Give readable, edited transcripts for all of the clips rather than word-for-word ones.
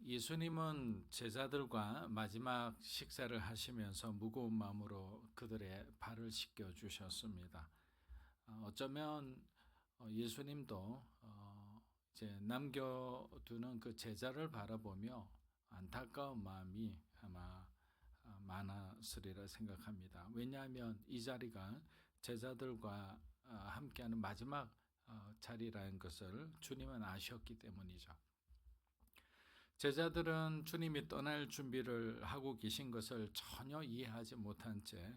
예수님은 제자들과 마지막 식사를 하시면서 무거운 마음으로 그들의 발을 씻겨 주셨습니다. 어쩌면 예수님도 이제 남겨두는 그 제자를 바라보며 안타까운 마음이 아마 많았으리라 생각합니다. 왜냐하면 이 자리가 제자들과 함께하는 마지막 자리라는 것을 주님은 아셨기 때문이죠. 제자들은 주님이 떠날 준비를 하고 계신 것을 전혀 이해하지 못한 채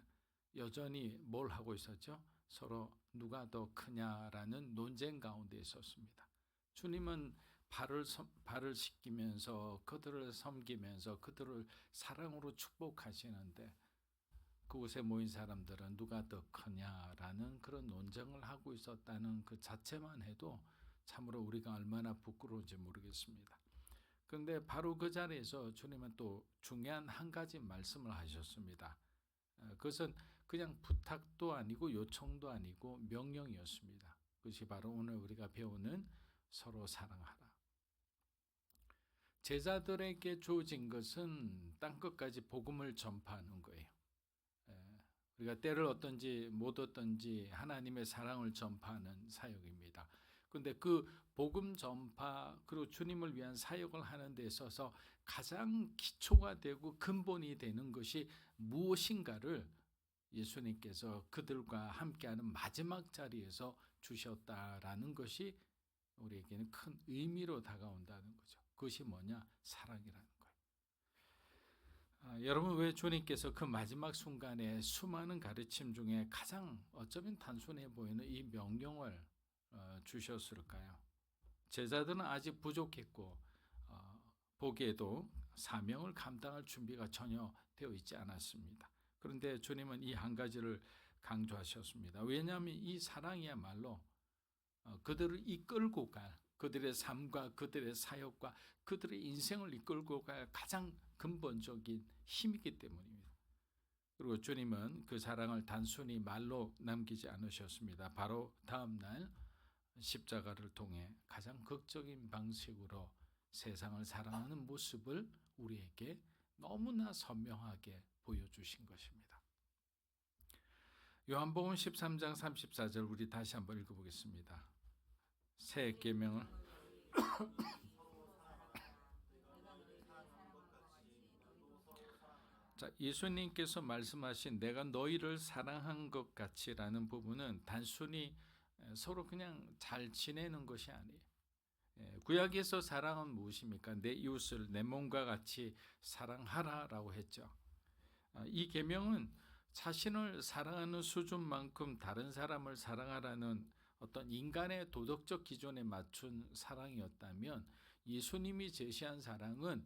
여전히 뭘 하고 있었죠? 서로 누가 더 크냐라는 논쟁 가운데 있었습니다. 주님은 발을 씻기면서 그들을 섬기면서 그들을 사랑으로 축복하시는데 그곳에 모인 사람들은 누가 더 크냐라는 그런 논쟁을 하고 있었다는 그 자체만 해도 참으로 우리가 얼마나 부끄러운지 모르겠습니다. 그런데 바로 그 자리에서 주님은 또 중요한 한 가지 말씀을 하셨습니다. 그것은 그냥 부탁도 아니고 요청도 아니고 명령이었습니다. 그것이 바로 오늘 우리가 배우는 서로 사랑하라. 제자들에게 주어진 것은 땅끝까지 복음을 전파하는 거예요. 우리가 때를 얻든지 못 얻든지 하나님의 사랑을 전파하는 사역입니다. 그런데 그 복음 전파 그리고 주님을 위한 사역을 하는 데 있어서 가장 기초가 되고 근본이 되는 것이 무엇인가를 예수님께서 그들과 함께하는 마지막 자리에서 주셨다라는 것이 우리에게는 큰 의미로 다가온다는 거죠. 그것이 뭐냐? 사랑이라는 거예요. 여러분, 왜 주님께서 그 마지막 순간에 수많은 가르침 중에 가장 어쩌면 단순해 보이는 이 명령을 주셨을까요? 제자들은 아직 부족했고 보기에도 사명을 감당할 준비가 전혀 되어 있지 않았습니다. 그런데 주님은 이 한 가지를 강조하셨습니다. 왜냐하면 이 사랑이야말로 그들을 이끌고 갈 그들의 삶과 그들의 사역과 그들의 인생을 이끌고 갈 가장 근본적인 힘이기 때문입니다. 그리고 주님은 그 사랑을 단순히 말로 남기지 않으셨습니다. 바로 다음 날 십자가를 통해 가장 극적인 방식으로 세상을 사랑하는 모습을 우리에게 너무나 선명하게 보여주신 것입니다. 요한복음 13장 34절 우리 다시 한번 읽어보겠습니다. 새 계명을 자, 예수님께서 말씀하신 내가 너희를 사랑한 것 같이라는 부분은 단순히 서로 그냥 잘 지내는 것이 아니에요. 구약에서 사랑은 무엇입니까? 내 이웃을 내 몸과 같이 사랑하라라고 했죠. 이 계명은 자신을 사랑하는 수준만큼 다른 사람을 사랑하라는 어떤 인간의 도덕적 기준에 맞춘 사랑이었다면 예수님이 제시한 사랑은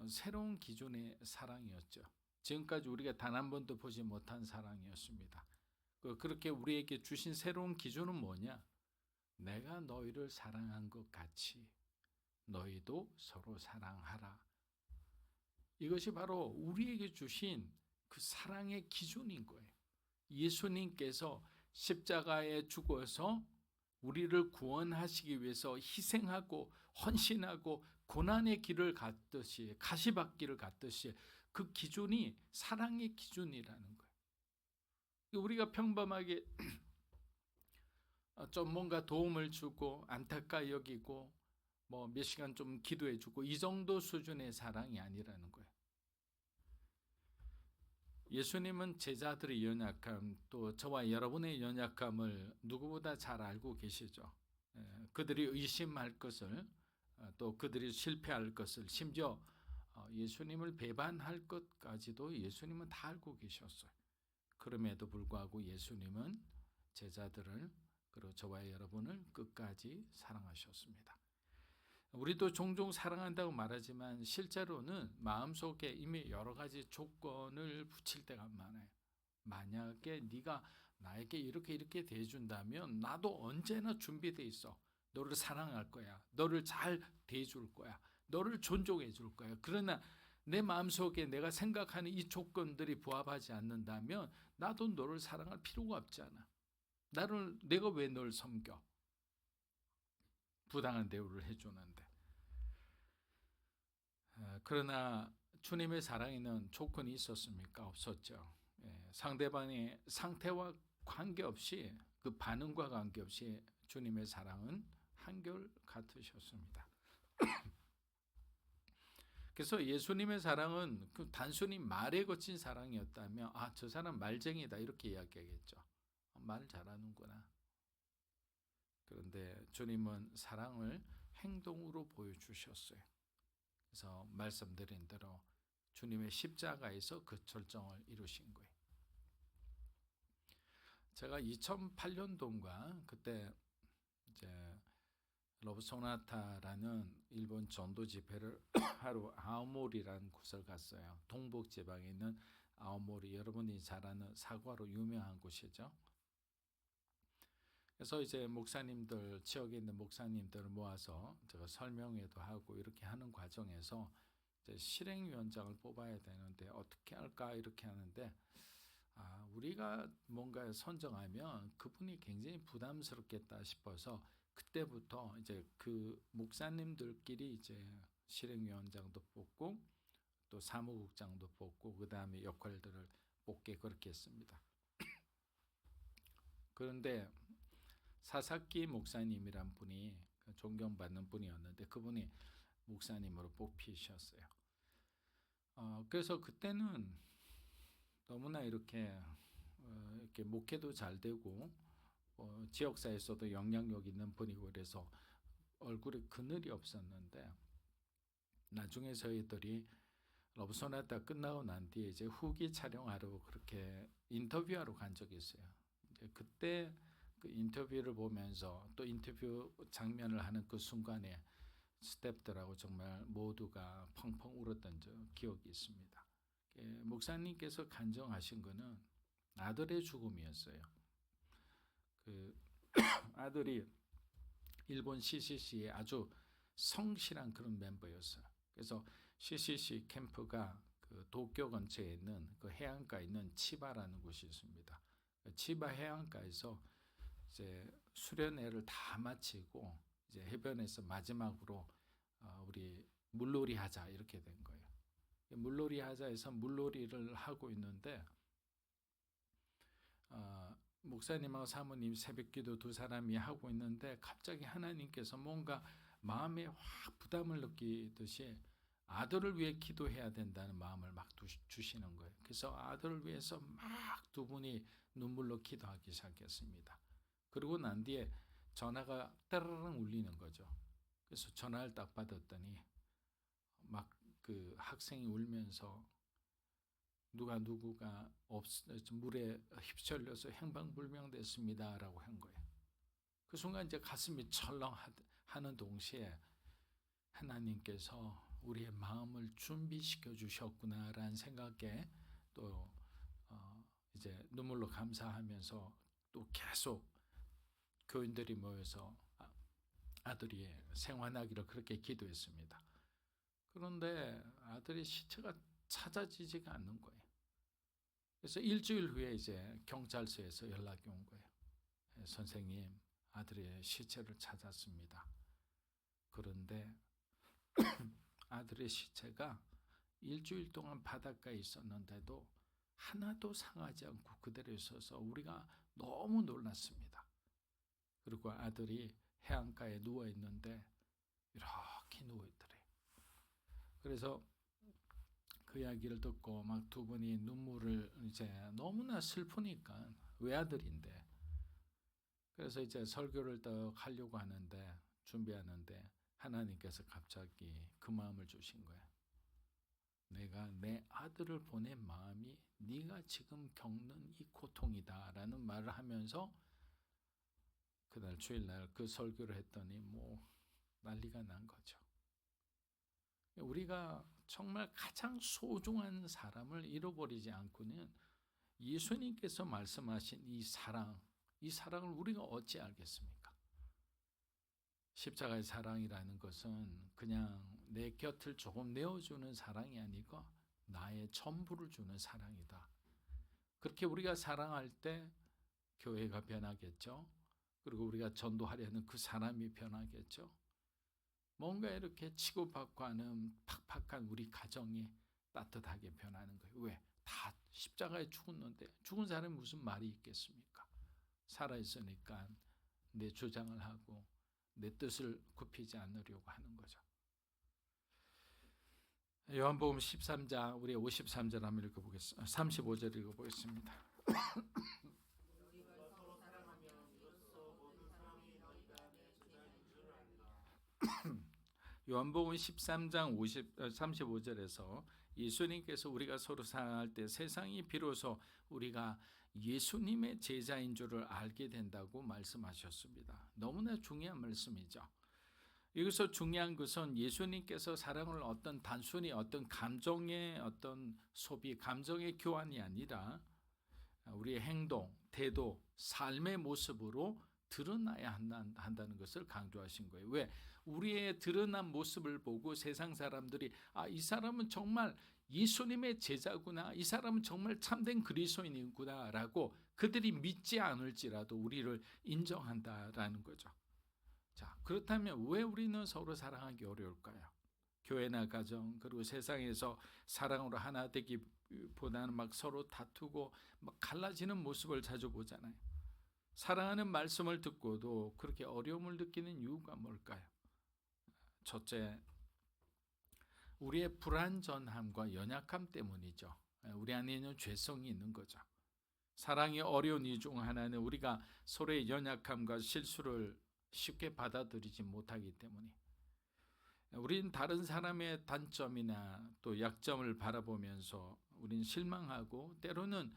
새로운 기준의 사랑이었죠. 지금까지 우리가 단 한 번도 보지 못한 사랑이었습니다. 그렇게 우리에게 주신 새로운 기준은 뭐냐? 내가 너희를 사랑한 것 같이 너희도 서로 사랑하라. 이것이 바로 우리에게 주신 그 사랑의 기준인 거예요. 예수님께서 십자가에 죽어서 우리를 구원하시기 위해서 희생하고 헌신하고 고난의 길을 갔듯이 가시밭길을 갔듯이 그 기준이 사랑의 기준이라는 거예요. 우리가 평범하게 좀 뭔가 도움을 주고 안타까 여기고 뭐 몇 시간 좀 기도해 주고 이 정도 수준의 사랑이 아니라는 거예요. 예수님은 제자들의 연약함 또 저와 여러분의 연약함을 누구보다 잘 알고 계시죠. 그들이 의심할 것을 또 그들이 실패할 것을 심지어 예수님을 배반할 것까지도 예수님은 다 알고 계셨어요. 그럼에도 불구하고 예수님은 제자들을 그리고 저와 여러분을 끝까지 사랑하셨습니다. 우리도 종종 사랑한다고 말하지만 실제로는 마음속에 이미 여러 가지 조건을 붙일 때가 많아요. 만약에 네가 나에게 이렇게 대해준다면 나도 언제나 준비돼 있어. 너를 사랑할 거야. 너를 잘 대해줄 거야. 너를 존중해 줄 거야. 그러나 내 마음속에 내가 생각하는 이 조건들이 부합하지 않는다면 나도 너를 사랑할 필요가 없잖아. 내가 왜 널 섬겨? 부당한 대우를 해주는데. 그러나 주님의 사랑에는 조건이 있었습니까? 없었죠. 상대방의 상태와 관계없이, 그 반응과 관계없이 주님의 사랑은 한결 같으셨습니다. 그래서 예수님의 사랑은 그 단순히 말에 거친 사랑이었다면 저 사람 말쟁이다 이렇게 이야기하겠죠. 말 잘하는구나. 그런데 주님은 사랑을 행동으로 보여주셨어요. 그래서 말씀드린 대로 주님의 십자가에서 그 절정을 이루신 거예요. 제가 2008년도인가 그때 이제 러브 소나타라는 일본 전도 집회를 하러 아오모리라는 곳을 갔어요. 동북 지방에 있는 아오모리, 여러분이 잘 아는 사과로 유명한 곳이죠. 그래서 이제 목사님들, 지역에 있는 목사님들을 모아서 제가 설명회도 하고 이렇게 하는 과정에서 이제 실행위원장을 뽑아야 되는데 어떻게 할까 이렇게 하는데 우리가 뭔가 선정하면 그분이 굉장히 부담스럽겠다 싶어서 그때부터 이제 그 목사님들끼리 이제 실행위원장도 뽑고 또 사무국장도 뽑고 그 다음에 역할들을 뽑게 그렇게 했습니다. 그런데 사사키 목사님이란 분이 존경받는 분이었는데 그분이 목사님으로 뽑히셨어요. 그래서 그때는 너무나 이렇게 목회도 잘 되고 지역사회에서도 영향력 있는 분이고 그래서 얼굴에 그늘이 없었는데 나중에 저희들이 러브소나타 끝나고 난 뒤에 이제 후기 촬영하러 그렇게 인터뷰하러 간 적이 있어요. 그때 그 인터뷰를 보면서 또 인터뷰 장면을 하는 그 순간에 스태프들하고 정말 모두가 펑펑 울었던 기억이 있습니다. 목사님께서 간증하신 거는 아들의 죽음이었어요. 그 아들이 일본 CCC의 아주 성실한 그런 멤버였어요. 그래서 CCC 캠프가 그 도쿄 근처에 있는 그 해안가에 있는 치바라는 곳이 있습니다. 치바 해안가에서 이제 수련회를 다 마치고 이제 해변에서 마지막으로 우리 물놀이 하자 이렇게 된 거예요. 물놀이 하자해서 물놀이를 하고 있는데 목사님하고 사모님 새벽기도 두 사람이 하고 있는데 갑자기 하나님께서 뭔가 마음에 확 부담을 느끼듯이 아들을 위해 기도해야 된다는 마음을 막 주시는 거예요. 그래서 아들을 위해서 막 두 분이 눈물로 기도하기 시작했습니다. 그러고 난 뒤에 전화가 따르릉 울리는 거죠. 그래서 전화를 딱 받았더니 막 그 학생이 울면서 누가 물에 휩쓸려서 행방불명됐습니다 라고 한 거예요. 그 순간 이제 가슴이 철렁하는 동시에 하나님께서 우리의 마음을 준비시켜 주셨구나라는 생각에 또 이제 눈물로 감사하면서 또 계속 교인들이 모여서 아들이 생환하기를 그렇게 기도했습니다. 그런데 아들의 시체가 찾아지지가 않는 거예요. 그래서 일주일 후에 이제 경찰서에서 연락이 온 거예요. 선생님, 아들의 시체를 찾았습니다. 그런데 아들의 시체가 일주일 동안 바닷가에 있었는데도 하나도 상하지 않고 그대로 있어서 우리가 너무 놀랐습니다. 그리고 아들이 해안가에 누워 있는데 이렇게 누워 있더래요. 그래서 그 이야기를 듣고 막 두 분이 눈물을 이제 너무나 슬프니까 외아들인데 그래서 이제 설교를 더 하려고 하는데 준비하는데 하나님께서 갑자기 그 마음을 주신 거예요. 내가 내 아들을 보낸 마음이 네가 지금 겪는 이 고통이다라는 말을 하면서 그날 주일날 그 설교를 했더니 뭐 난리가 난 거죠. 우리가 정말 가장 소중한 사람을 잃어버리지 않고는 예수님께서 말씀하신 이 사랑을 우리가 어찌 알겠습니까? 십자가의 사랑이라는 것은 그냥 내 곁을 조금 내어주는 사랑이 아니고 나의 전부를 주는 사랑이다. 그렇게 우리가 사랑할 때 교회가 변하겠죠. 그리고 우리가 전도하려는 그 사람이 변하겠죠. 뭔가 이렇게 치고받고 하는 팍팍한 우리 가정이 따뜻하게 변하는 거예요. 왜? 다 십자가에 죽었는데 죽은 사람이 무슨 말이 있겠습니까? 살아있으니까 내 주장을 하고 내 뜻을 굽히지 않으려고 하는 거죠. 요한복음 13장 우리 53절 한번 읽어보겠습니다. 35절 읽어보겠습니다. 요한복음 13장 35절에서 예수님께서 우리가 서로 사랑할 때 세상이 비로소 우리가 예수님의 제자인 줄을 알게 된다고 말씀하셨습니다. 너무나 중요한 말씀이죠. 여기서 중요한 것은 예수님께서 사랑을 단순히 어떤 감정의 어떤 소비, 감정의 교환이 아니라 우리의 행동, 태도, 삶의 모습으로 드러나야 한다는 것을 강조하신 거예요. 왜? 우리의 드러난 모습을 보고 세상 사람들이 이 사람은 정말 예수님의 제자구나, 이 사람은 정말 참된 그리스도인이구나 라고 그들이 믿지 않을지라도 우리를 인정한다라는 거죠. 자, 그렇다면 왜 우리는 서로 사랑하기 어려울까요? 교회나 가정 그리고 세상에서 사랑으로 하나 되기보다는 막 서로 다투고 막 갈라지는 모습을 자주 보잖아요. 사랑하는 말씀을 듣고도 그렇게 어려움을 느끼는 이유가 뭘까요? 첫째, 우리의 불완전함과 연약함 때문이죠. 우리 안에 있는 죄성이 있는 거죠. 사랑이 어려운 이유 중 하나는 우리가 서로의 연약함과 실수를 쉽게 받아들이지 못하기 때문에 우린 다른 사람의 단점이나 또 약점을 바라보면서 우린 실망하고 때로는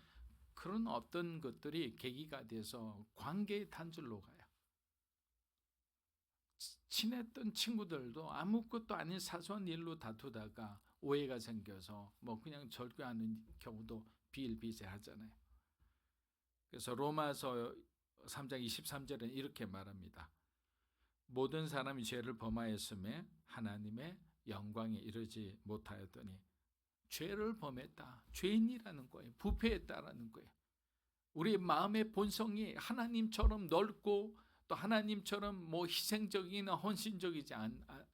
그런 어떤 것들이 계기가 돼서 관계의 단절로 가요. 친했던 친구들도 아무것도 아닌 사소한 일로 다투다가 오해가 생겨서 그냥 절교하는 경우도 비일비재하잖아요. 그래서 로마서 3장 23절에는 이렇게 말합니다. 모든 사람이 죄를 범하였음에 하나님의 영광에 이르지 못하였더니 죄를 범했다. 죄인이라는 거예요. 부패했다라는 거예요. 우리 마음의 본성이 하나님처럼 넓고 또 하나님처럼 희생적이나 헌신적이지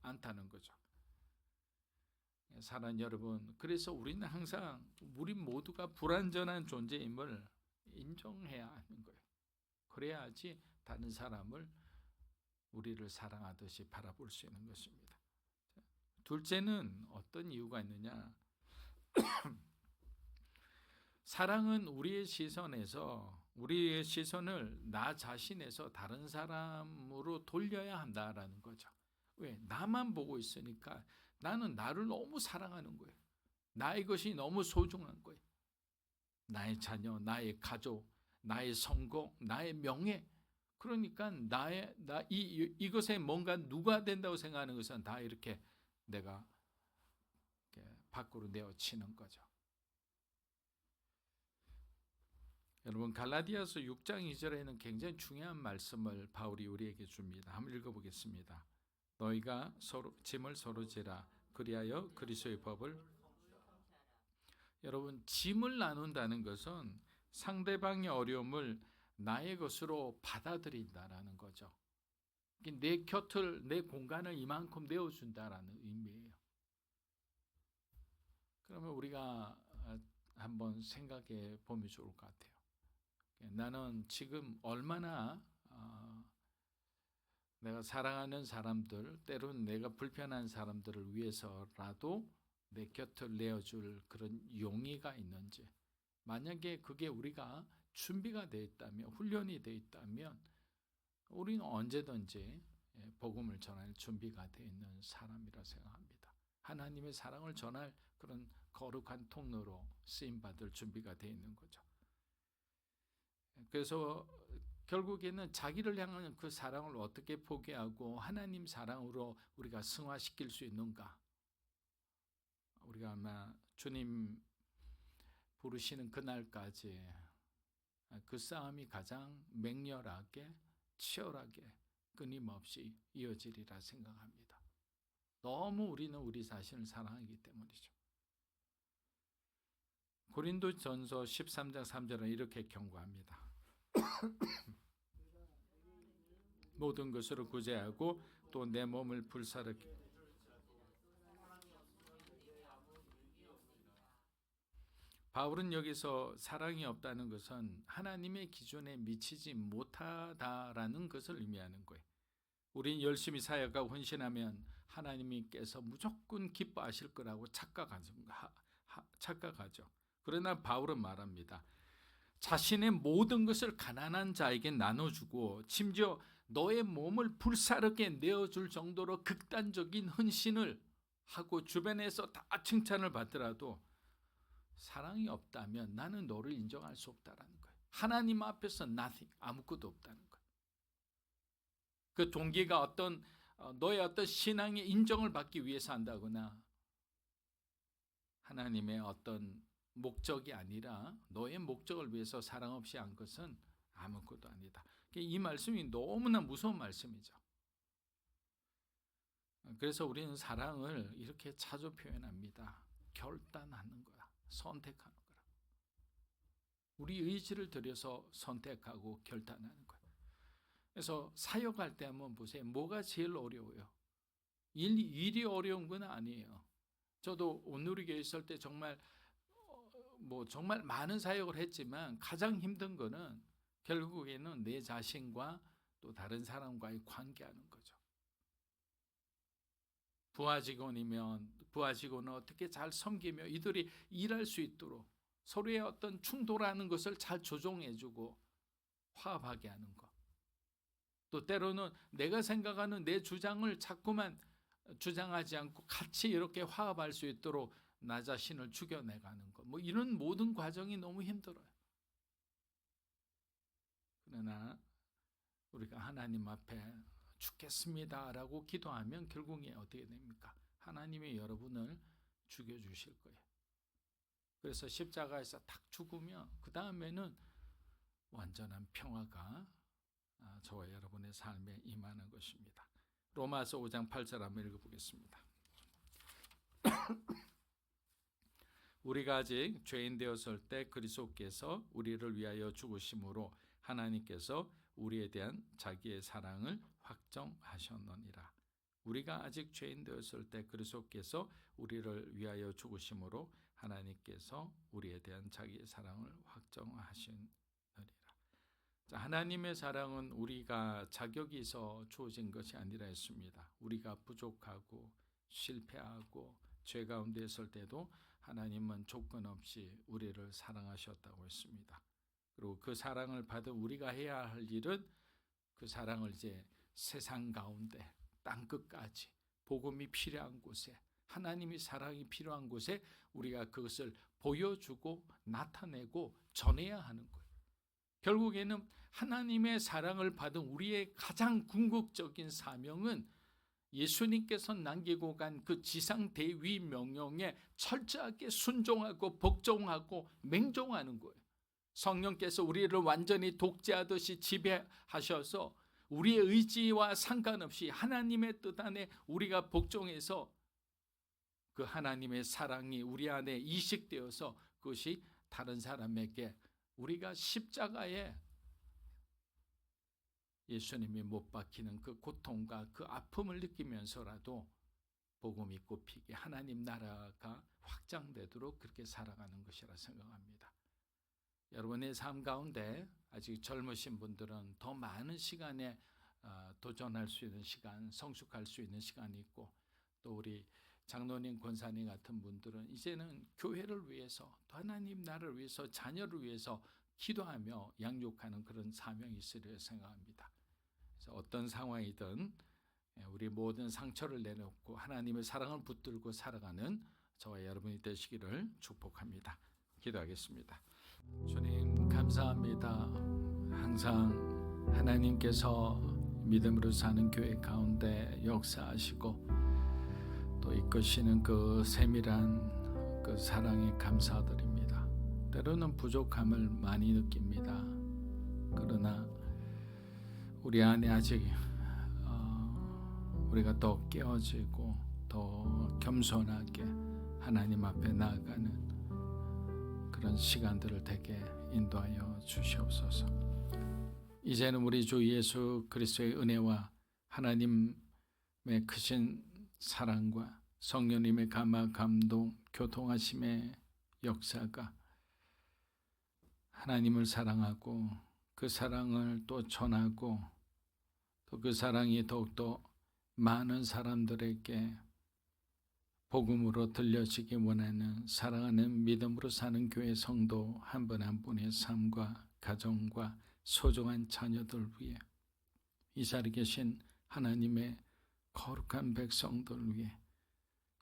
않다는 거죠. 사랑하는 여러분, 그래서 우리는 항상 우리 모두가 불완전한 존재임을 인정해야 하는 거예요. 그래야지 다른 사람을 우리를 사랑하듯이 바라볼 수 있는 것입니다. 둘째는 어떤 이유가 있느냐? 사랑은 우리의 시선을 나 자신에서 다른 사람으로 돌려야 한다라는 거죠. 왜? 나만 보고 있으니까 나는 나를 너무 사랑하는 거예요. 나의 것이 너무 소중한 거예요. 나의 자녀, 나의 가족, 나의 성공, 나의 명예. 그러니까 이것에 뭔가 누가 된다고 생각하는 것은 다 이렇게 내가 밖으로 내어치는 거죠. 여러분, 갈라디아서 6장 2절에는 굉장히 중요한 말씀을 바울이 우리에게 줍니다. 한번 읽어보겠습니다. 너희가 짐을 서로 지라 그리하여 그리스도의 법을. 여러분, 짐을 나눈다는 것은 상대방의 어려움을 나의 것으로 받아들인다라는 거죠. 내 곁을, 내 공간을 이만큼 내어준다라는 의미예요. 그러면 우리가 한번 생각해 보면 좋을 것 같아요. 나는 지금 얼마나 내가 사랑하는 사람들, 때로는 내가 불편한 사람들을 위해서라도 내 곁을 내어줄 그런 용의가 있는지, 만약에 그게 우리가 준비가 되어 있다면, 훈련이 되어 있다면 우리는 언제든지 복음을 전할 준비가 되어 있는 사람이라 생각합니다. 하나님의 사랑을 전할 그런 거룩한 통로로 쓰임받을 준비가 되어 있는 거죠. 그래서 결국에는 자기를 향하는 그 사랑을 어떻게 포기하고 하나님 사랑으로 우리가 승화시킬 수 있는가? 우리가 아마 주님 부르시는 그날까지 그 싸움이 가장 맹렬하게, 치열하게, 끊임없이 이어지리라 생각합니다. 너무 우리는 우리 자신을 사랑하기 때문이죠. 고린도전서 13장 3절은 이렇게 경고합니다. 모든 것으로 구제하고 또 내 몸을 불사르게. 바울은 여기서 사랑이 없다는 것은 하나님의 기준에 미치지 못하다라는 것을 의미하는 거예요. 우린 열심히 사역하고 헌신하면 하나님께서 무조건 기뻐하실 거라고 착각하죠. 그러나 바울은 말합니다. 자신의 모든 것을 가난한 자에게 나눠주고 심지어 너의 몸을 불사르게 내어줄 정도로 극단적인 헌신을 하고 주변에서 다 칭찬을 받더라도 사랑이 없다면 나는 너를 인정할 수 없다라는 거예요. 하나님 앞에서 nothing, 아무것도 없다는 거예요. 그 동기가 너의 어떤 신앙의 인정을 받기 위해서 한다거나 하나님의 어떤 목적이 아니라 너의 목적을 위해서 사랑 없이 한 것은 아무것도 아니다. 이 말씀이 너무나 무서운 말씀이죠. 그래서 우리는 사랑을 이렇게 자주 표현합니다. 결단하는 거야. 선택하는 거라. 우리 의지를 들여서 선택하고 결단하는 거야. 그래서 사역할 때 한번 보세요. 뭐가 제일 어려워요? 일이 어려운 건 아니에요. 저도 온누리교회 있을 때 정말 많은 사역을 했지만 가장 힘든 거는 결국에는 내 자신과 또 다른 사람과의 관계하는 거죠. 부하 직원은 어떻게 잘 섬기며 이들이 일할 수 있도록 서로의 어떤 충돌하는 것을 잘 조정해주고 화합하게 하는 것. 또 때로는 내가 생각하는 내 주장을 자꾸만 주장하지 않고 같이 이렇게 화합할 수 있도록 나 자신을 죽여내가는 것. 이런 모든 과정이 너무 힘들어요. 그러나 우리가 하나님 앞에 죽겠습니다라고 기도하면 결국에 어떻게 됩니까? 하나님이 여러분을 죽여주실 거예요. 그래서 십자가에서 딱 죽으면 그 다음에는 완전한 평화가 저와 여러분의 삶에 임하는 것입니다. 로마서 5장 8절 한번 읽어보겠습니다. 우리가 아직 죄인 되었을 때 그리스도께서 우리를 위하여 죽으심으로 하나님께서 우리에 대한 자기의 사랑을 확정하셨느니라. 우리가 아직 죄인 되었을 때 그리스도께서 우리를 위하여 죽으심으로 하나님께서 우리에 대한 자기의 사랑을 확정하시느니라. 하나님의 사랑은 우리가 자격이 있어 주어진 것이 아니라 했습니다. 우리가 부족하고 실패하고 죄 가운데 있을 때도 하나님은 조건 없이 우리를 사랑하셨다고 했습니다. 그리고 그 사랑을 받은 우리가 해야 할 일은 그 사랑을 이제 세상 가운데 땅 끝까지 복음이 필요한 곳에 하나님의 사랑이 필요한 곳에 우리가 그것을 보여주고 나타내고 전해야 하는 거예요. 결국에는 하나님의 사랑을 받은 우리의 가장 궁극적인 사명은 예수님께서 남기고 간 그 지상 대위 명령에 철저하게 순종하고 복종하고 맹종하는 거예요. 성령께서 우리를 완전히 독재하듯이 지배하셔서 우리의 의지와 상관없이 하나님의 뜻 안에 우리가 복종해서 그 하나님의 사랑이 우리 안에 이식되어서 그것이 다른 사람에게 우리가 십자가에 예수님이 못 박히는 그 고통과 그 아픔을 느끼면서라도 복음이 꽃피게 하나님 나라가 확장되도록 그렇게 살아가는 것이라 생각합니다. 여러분의 삶 가운데 아직 젊으신 분들은 더 많은 시간에 도전할 수 있는 시간, 성숙할 수 있는 시간이 있고, 또 우리 장로님, 권사님 같은 분들은 이제는 교회를 위해서, 또 하나님 나라를 위해서, 자녀를 위해서 기도하며 양육하는 그런 사명이 있으리라 생각합니다. 그래서 어떤 상황이든 우리 모든 상처를 내놓고 하나님의 사랑을 붙들고 살아가는 저와 여러분이 되시기를 축복합니다. 기도하겠습니다. 주님 감사합니다. 항상 하나님께서 믿음으로 사는 교회 가운데 역사하시고 또 이끄시는 그 세밀한 그 사랑에 감사드립니다. 때로는 부족함을 많이 느낍니다. 그러나 우리 안에 아직 우리가 더 깨어지고 더 겸손하게 하나님 앞에 나아가는 그런 시간들을 되게 인도하여 주시옵소서. 이제는 우리 주 예수 그리스도의 은혜와 하나님의 크신 사랑과 성령님의 감화 감동 교통하심의 역사가 하나님을 사랑하고 그 사랑을 또 전하고 또 그 사랑이 더욱더 많은 사람들에게 복음으로 들려지기 원하는 사랑하는 믿음으로 사는 교회 성도 한 분 한 분의 삶과 가정과 소중한 자녀들 위해 이 자리에 계신 하나님의 거룩한 백성들 위해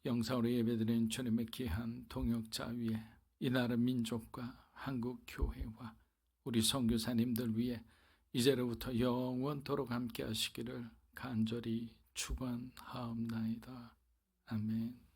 영상으로 예배드리는 주님의 귀한 동역자 위해 이 나라 민족과 한국 교회와 우리 선교사님들 위해 이제로부터 영원토록 함께 하시기를 간절히 축원하옵나이다. 아멘.